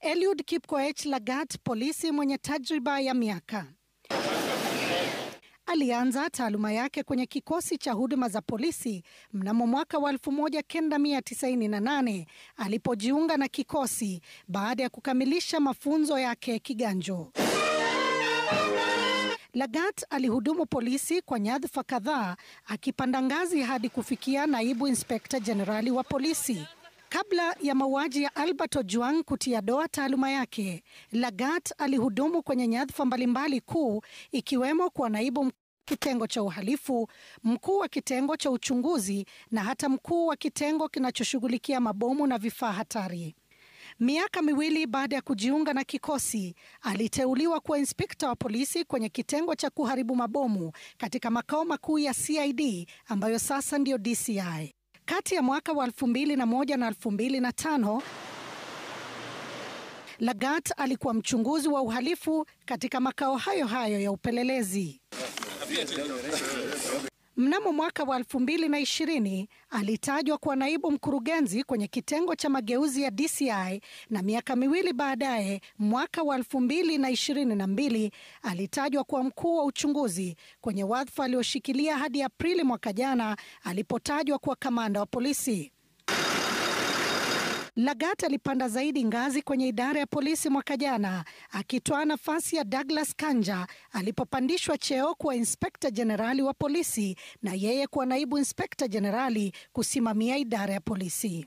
Eliud Kipkoech Lagat, polisi mwenye tajriba ya miaka. Alianza taaluma yake kwenye kikosi cha huduma za polisi mnamo mwaka wa 1998 alipojiunga na kikosi baada ya kukamilisha mafunzo yake kiganjo. Lagat alihudumu polisi kwa nyadhifa kadhaa, akipanda ngazi hadi kufikia naibu inspekta jenerali wa polisi. Kabla ya mauaji ya Albert Ojwang kutia doa taaluma yake, Lagat alihudumu kwenye nyadhifa mbalimbali kuu, ikiwemo kwa naibu kitengo cha uhalifu, mkuu wa kitengo cha uchunguzi na hata mkuu wa kitengo kinachoshughulikia mabomu na vifaa hatari. Miaka miwili baada ya kujiunga na kikosi, aliteuliwa kuwa inspekta wa polisi kwenye kitengo cha kuharibu mabomu katika makao makuu ya CID ambayo sasa ndio DCI. Kati ya mwaka wa 2001 na 2005, Lagat alikuwa mchunguzi wa uhalifu katika makao hayo ya upelelezi. Mnamo mwaka wa 2020 alitajwa kuwa naibu mkurugenzi kwenye kitengo cha mageuzi ya DCI, na miaka miwili baadaye, mwaka wa 2022, alitajwa kuwa mkuu wa uchunguzi kwenye wadhifa alioshikilia hadi Aprili mwaka jana alipotajwa kuwa kamanda wa polisi. Lagat alipanda zaidi ngazi kwenye idara ya polisi mwaka jana, akitoa nafasi ya Douglas Kanja alipopandishwa cheo kuwa inspekta jenerali wa polisi na yeye kuwa naibu inspekta jenerali kusimamia idara ya polisi.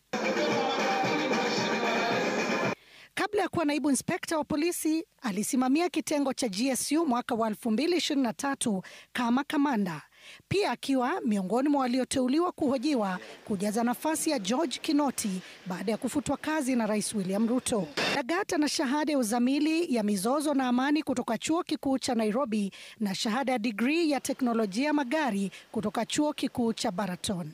Kabla ya kuwa naibu inspekta wa polisi, alisimamia kitengo cha GSU mwaka wa 2023 kama kamanda, pia akiwa miongoni mwa walioteuliwa kuhojiwa kujaza nafasi ya George Kinoti baada ya kufutwa kazi na Rais William Ruto. Lagat ana shahada ya uzamili ya mizozo na amani kutoka Chuo Kikuu cha Nairobi na shahada ya degree ya teknolojia magari kutoka Chuo Kikuu cha Baraton.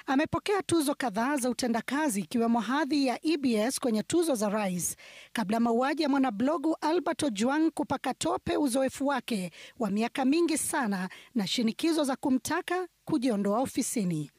Amepokea tuzo kadhaa za utendakazi, ikiwemo hadhi ya EBS kwenye tuzo za Rais, kabla mauaji ya mwanablogu Albert Ojwang kupaka tope uzoefu wake wa miaka mingi sana na shinikizo za kumtaka kujiondoa ofisini.